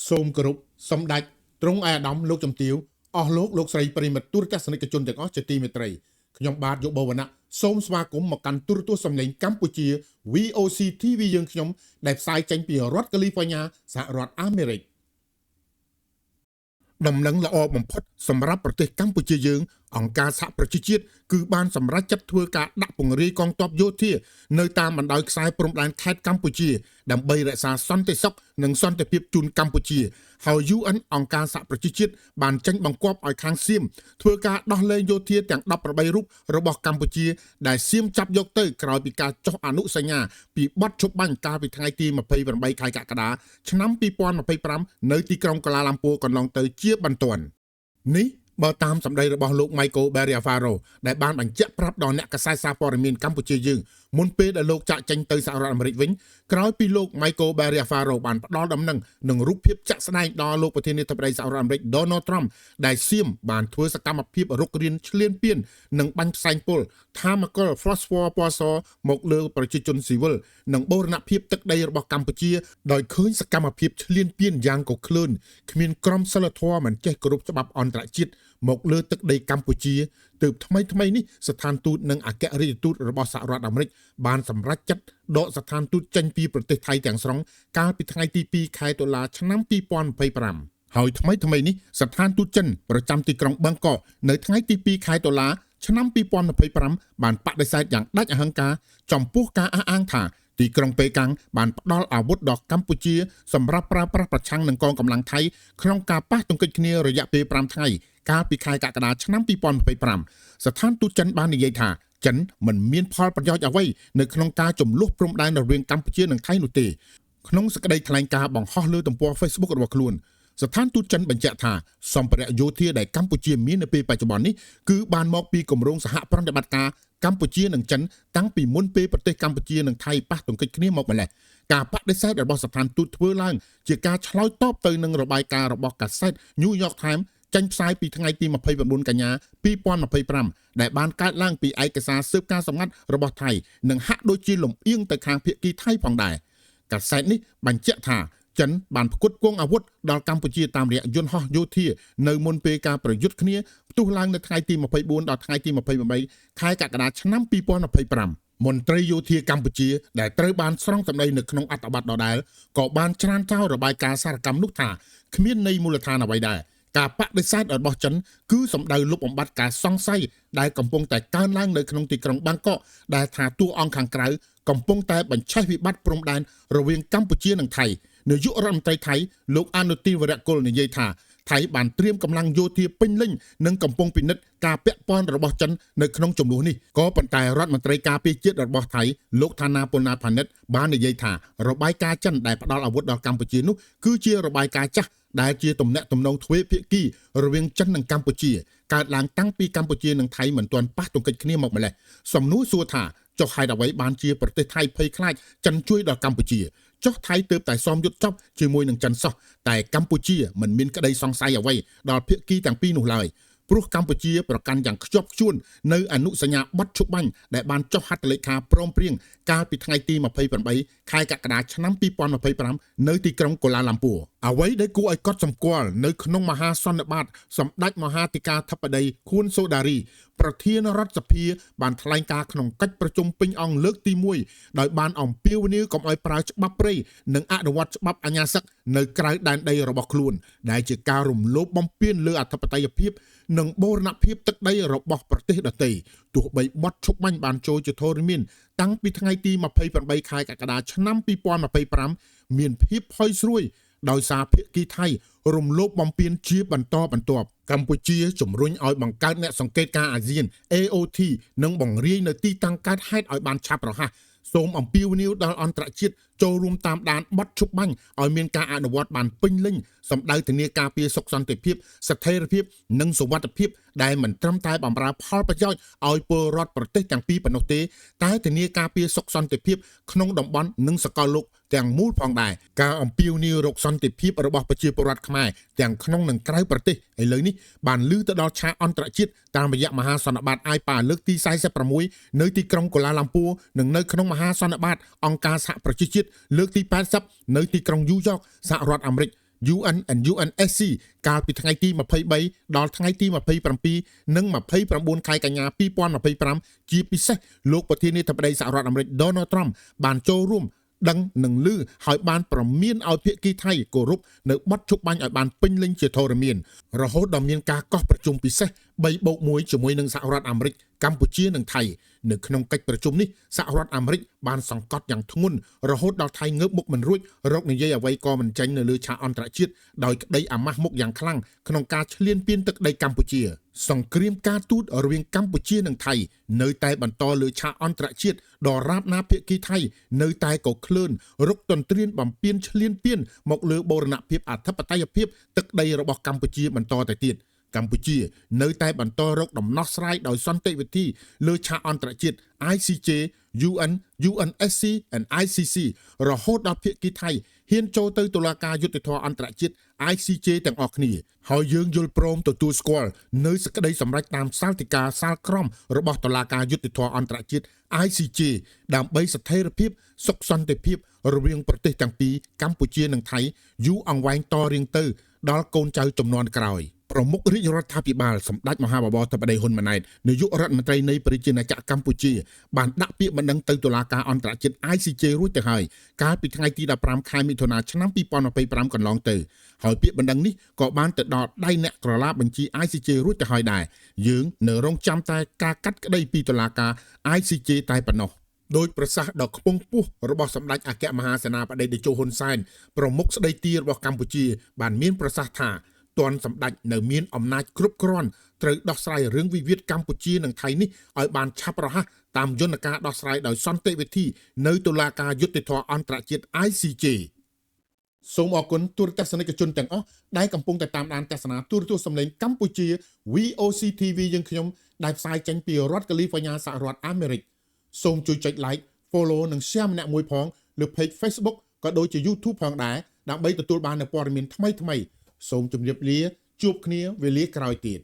សូមគោរពសម្ដេចទ្រង់ឯកឧត្តមលោកជំទាវអស់លោកស្រីប្រិមិត្តទូរទស្សនិកជនទាំងអស់ជាទីមេត្រីខ្ញុំបាទយុបវណ្ណៈសូមស្វាគមន៍មកកាន់ទូរទស្សន៍សម្លេងកម្ពុជា VOC TV យើងខ្ញុំដែលផ្សាយចេញពីរដ្ឋកាលីហ្វ័រញ៉ាសហរដ្ឋអាមេរិកដំណឹងល្អបំផុតសម្រាប់ប្រទេសកម្ពុជាយើងអង្គការសហប្រជាជាតិគឺបានសម្រេចចាត់ធ្វើការដាក់ពង្រាយកងទ័ពយោធានៅតាមបណ្ដោយខ្សែព្រំដែនខេត្តកម្ពុជាដើម្បីរក្សាសន្តិសុខនិងសន្តិភាពជូនកម្ពុជាហើយ UN អង្គការសហប្រជាជាតិបានចេញបង្គាប់ឲ្យខាងសៀមធ្វើការដោះលែងយោធាទាំង18រូបរបស់កម្ពុជាដែលសៀមចាប់យកទៅក្រោយពីការចុះអនុសញ្ញាពីបទជប់បាញ់កាលពីថ្ងៃទី28ខែកក្កដាឆ្នាំ2025នៅទីក្រុងកូឡាឡាំពូកន្លងទៅជាបន្ទាន់នេះបើតាមសម្ដីរបស់លោក Michael Berriafaro ដែលបានបញ្ជាក់ប្រាប់ដល់អ្នកកាសែតសារព័ត៌មានកម្ពុជាយើងមុនពេលដែលលោកចាក់ចេញទៅសហរដ្ឋអាមេរិកវិញក្រោយពីលោក Michael Berriafaro បានផ្ដល់ដំណឹងនិងរូបភាពជាក់ស្ដែងដល់លោកប្រធានាធិបតីសហរដ្ឋអាមេរិក Donald Trump ដែលសៀមបានធ្វើសកម្មភាពរុករានឈ្លានពាននិងបាញ់ផ្សែងពុលថាមពល Phosphor ពណ៌សមកលើប្រជាជនស៊ីវិលនិងបូរណភាពទឹកដីរបស់កម្ពុជាដោយឃើញសកម្មភាពឈ្លានពានយ៉ាងកក្លឿនគ្មានក្រមសីលធម៌មិនចេះគោរពច្បាប់អន្តរជាតិមកលើទឹកដីកម្ពុជាទើបថ្មីនេះស្ថានទូតនិងអគ្គរដ្ឋទូតរបស់សហរដ្ឋអាមេរិកបានសម្រេចចាត់ដកស្ថានទូតចេញពីប្រទេសថៃទាំងស្រុងកាលពីថ្ងៃទី2ខែតុលាឆ្នាំ2025ហើយថ្មីនេះស្ថានទូតចិនប្រចាំទីក្រុងបាងកកនៅថ្ងៃទី2ខែតុលាឆ្នាំ2025បានបដិសេធយ៉ាងដាច់អហង្ការចំពោះការអះអាងថាទីក្រុងប៉េកាំងបានផ្ដល់អាវុធដល់កម្ពុជាសម្រាប់ប្រើប្រាស់ប្រឆាំងនឹងកងកម្លាំងថៃក្នុងការប៉ះទង្គិចគ្នារយៈពេល5ថ្ងៃកាលពីខែកក្កដាឆ្នាំ2025ស្ថានទូតចិនបាននិយាយថាចិនមិនមានផលប្រយោជន៍អ្វីនៅក្នុងការចំនួនព្រំដែនរវាងកម្ពុជានិងថៃនោះទេក្នុងសេចក្តីថ្លែងការណ៍បង្ហោះលើទំព័រ Facebook របស់ខ្លួនស្ថានទូតចិនបញ្ជាក់ថាសម្ភារៈយោធាដែលកម្ពុជាមាននៅពេលបច្ចុប្បន្ននេះគឺបានមកពីគម្រោងសហប្រតិបត្តិការកម្ពុជានិងចិនតាំងពីមុនពេលប្រទេសកម្ពុជានិងថៃប៉ះទង្គិចគ្នាមកម្ល៉េះការបដិសេធរបស់ស្ថានទូតធ្វើឡើងជាការឆ្លើយតបទៅនឹងរបាយការណ៍របស់កាសែត New York Times ចេញផ្សាយពីថ្ងៃទី29កញ្ញា2025ដែលបានកើតឡើងពីឯកសារស៊ើបការណ៍សម្ងាត់របស់ថៃនិងហាក់ដូចជាលំអៀងទៅខាងភាគីថៃផងដែរកាសែតនេះបញ្ជាក់ថាចិនបានផ្គត់ផ្គង់អាវុធដល់កម្ពុជាតាមរយៈយន្តហោះយោធានៅមុនពេលការប្រយុទ្ធគ្នាផ្ទុះឡើងនៅថ្ងៃទី24ដល់ថ្ងៃទី28ខែកក្កដាឆ្នាំ2025មន្ត្រីយោធាកម្ពុជាដែលត្រូវបានស្រង់សម្ដីនៅក្នុងអត្ថបទដដែលក៏បានច្រានចោលរបាយការណ៍សារកម្មនោះថាគ្មានន័យមូលដ្ឋានអ្វីដែរការបដិសេធរបស់ចិនគឺសម្ដៅលុបបំបាត់ការសង្ស័យដែលកំពុងតែកើនឡើងនៅក្នុងទីក្រុងបាងកកដែលថាតួអង្គខាងក្រៅកំពុងតែបញ្ឆេះវិបត្តិព្រំដែនរវាងកម្ពុជានិងថៃនាយករដ្ឋមន្ត្រីថៃលោកអនុទានវរៈគុលនិយាយថាថៃបានត្រៀមកម្លាំងយោធាពេញលេញនិងកំពុងពិនិត្យការពាក់ព័ន្ធរបស់ចិននៅក្នុងចំនួននេះក៏ប៉ុន្តែរដ្ឋមន្ត្រីការពារជាតិរបស់ថៃលោកថាណាពុណាផានិតបាននិយាយថារបាយការណ៍ចិនដែលផ្ដល់អាវុធដល់កម្ពុជានោះគឺជារបាយការណ៍ចាស់ដែលជាទំនាក់ទំនងទ្វេភាគីរវាងចិននិងកម្ពុជាកើតឡើងតាំងពីកម្ពុជានិងថៃមិនទាន់ប៉ះទង្គិចគ្នាមកម្ល៉េះសំណួរសួរថាចុះហេតុអ្វីបានជាប្រទេសថៃភ័យខ្លាចចិនជួយដល់កម្ពុជាចុះថៃទើបតែសមយុទ្ធចប់ជាមួយនឹងចិនសោះតែកម្ពុជាមិនមានក្តីសង្ស័យអ្វីដល់ភាគីទាំងពីរនោះឡើយព្រោះកម្ពុជាប្រកាន់យ៉ាងខ្ជាប់ខ្ជួននៅអនុសញ្ញាបត្រឈប់បាញ់ដែលបានចុះហត្ថលេខាព្រមព្រៀងកាលពីថ្ងៃទី28ខែកក្កដាឆ្នាំ2025នៅទីក្រុងកូឡាឡាំពូអ្វីដែលគួរឲ្យកត់សម្គាល់នៅក្នុងមហាសន្និបាតសម្ដេចមហាធិការធិបតីខួនសូដារីប្រធានរដ្ឋសភាបានថ្លែងការណ៍ក្នុងកិច្ចប្រជុំពេញអង្គលើកទី1ដោយបានអំពាវនាវកុំឲ្យប្រើច្បាប់ព្រៃនិងអនុវត្តច្បាប់អាញាសឹកនៅក្រៅដែនដីរបស់ខ្លួនដែលជាការរំលោភបំពានលើអធិបតេយ្យភាពនិងបូរណភាពទឹកដីរបស់ប្រទេសដទៃទោះបីបទឈប់បាញ់បានចូលជាធរមានតាំងពីថ្ងៃទី28ខែកក្កដាឆ្នាំ2025មានភាពផុយស្រួយដោយសារភាគីថៃរំលោភបំពានជាបន្តបន្ទាប់កម្ពុជាជំរុញឲ្យបង្កើតអ្នកសង្កេតការណ៍អាស៊ាន AOT និងបង្រាយនៅទីតាំងកើតហេតុឲ្យបានឆាប់រហ័សសូមអំពាវនាវដល់អន្តរជាតិចូលរួមតាមដានបទឈប់បាញ់ឲ្យមានការអនុវត្តបានពេញលេញសម្ដៅធានាការពារសុខសន្តិភាពស្ថិរភាពនិងសុវត្ថិភាពដែលមិនត្រឹមតែបម្រើផលប្រយោជន៍ឲ្យពលរដ្ឋប្រទេសទាំងពីរប៉ុណ្ណោះទេតែធានាការពារសុខសន្តិភាពក្នុងតំបន់និងសកលលោកទាំងមូលផងដែរការអំពាវនាវរកសន្តិភាពរបស់ប្រជាពលរដ្ឋខ្មែរទាំងក្នុងនិងក្រៅប្រទេសឥឡូវនេះបានលើទៅដល់ឆាកអន្តរជាតិតាមរយៈមហាសន្និបាត AIPA លើកទី46នៅទីក្រុងកូឡាឡាំពូនិងនៅក្នុងមហាសន្និបាតអង្គការសហប្រជាជាតិលើកទី80នៅទីក្រុងញូវយ៉កសហរដ្ឋអាមេរិក UN and UNSC កាលពីថ្ងៃទី23ដល់ថ្ងៃទី27និង29ខែកញ្ញា2025ជាពិសេសលោកប្រធានាធិបតីសហរដ្ឋអាមេរិក Donald Trump បានចូលរួមដឹងនឹងលឺឲ្យបានប្រមានឲ្យភាគីថៃគោរពនៅបទជប់បាញ់ឲ្យបានពេញលេញជាធរមានរហូតដល់មានការកោះប្រជុំពិសេស3+1ជាមួយនឹងសហរដ្ឋអាមេរិកកម្ពុជានិងថៃនៅក្នុងកិច្ចប្រជុំនេះសហរដ្ឋអាមេរិកបានសង្កត់យ៉ាងធ្ងន់រហូតដល់ថៃងើបមុខមិនរួចរកនិយាយអ្វីក៏មិនចេញនៅលើឆាកអន្តរជាតិដោយក្តីអាម៉ាស់មុខយ៉ាងខ្លាំងក្នុងការឈ្លានពានទឹកដីកម្ពុជាសង្គ្រាមការទូតរវាងកម្ពុជានិងថៃនៅតែបន្តលើឆាកអន្តរជាតិដរាបណាភាគីថៃនៅតែកក្លឿនរុកទន្ទ្រានបំពេញឈ្លានពានមកលើបូរណភាពអធិបតេយ្យភាពទឹកដីរបស់កម្ពុជាបន្តទៅទៀតកម្ពុជានៅតែបន្តរកដំណោះស្រាយដោយសន្តិវិធីលើឆាកអន្តរជាតិ ICJ UN UNSC and ICC រហូតដល់ភាគីថៃហ៊ានចូលទៅតុលាការយុត្តិធម៌អន្តរជាតិ ICJ ទាំងអស់គ្នាហើយយើងយល់ព្រមទទួលស្គាល់នៅសេចក្តីសម្រេចតាមសាលតិកាសាលក្រមរបស់តុលាការយុត្តិធម៌អន្តរជាតិ ICJ ដើម្បីស្ថិរភាពសុខសន្តិភាពរវាងប្រទេសទាំងពីរកម្ពុជានិងថៃយូរអង្វែងតរៀងទៅដល់កូនចៅជំនាន់ក្រោយប្រមុខរាជរដ្ឋាភិបាលសម្ដេចមហាបបរធិបតីហ៊ុនម៉ាណែតនាយករដ្ឋមន្ត្រីនៃប្រជាណាចក្រកម្ពុជាបានដាក់ពាក្យបណ្ដឹងទៅតុលាការអន្តរជាតិ ICJ រួចទៅហើយកាលពីថ្ងៃទី15ខែមិថុនាឆ្នាំ2025កន្លងទៅហើយពាក្យបណ្ដឹងនេះក៏បានទៅដល់ដៃអ្នកក្រឡាបញ្ជី ICJ រួចទៅហើយដែរយើងនៅរងចាំតែការកាត់ក្តីពីតុលាការ ICJ តែប៉ុណ្ណោះដោយប្រសាសន៍ដ៏ខ្ពង់ខ្ពស់របស់សម្ដេចអគ្គមហាសេនាបតីតេជោហ៊ុនសែនប្រមុខស្ដីទីរបស់កម្ពុជាបានមានប្រសាសន៍ថាទាន់សម្ដេចនៅមានអំណាចគ្រប់គ្រាន់ត្រូវដោះស្រាយរឿងវិវាទកម្ពុជានិងថៃនេះឲ្យបានឆាប់រហ័សតាមយន្តការដោះស្រាយដោយសន្តិវិធីនៅតុលាការយុត្តិធម៌អន្តរជាតិ ICJ សូមអរគុណទូរទស្សនិកជនទាំងអស់ដែលកំពុងតែតាមដានទស្សនាទូរទស្សន៍សម្លេងកម្ពុជា VOC TV យើងខ្ញុំដែលផ្សាយចេញពីរដ្ឋកាលីហ្វ័រញ៉ាសហរដ្ឋអាមេរិកសូមជួយចុច like follow និង share ម្នាក់មួយផងលើ page Facebook ក៏ដូចជា YouTube ផងដែរដើម្បីទទួលបាននូវព័ត៌មានថ្មីៗសូមជម្រាបលាជួបគ្នាវេលាក្រោយទៀត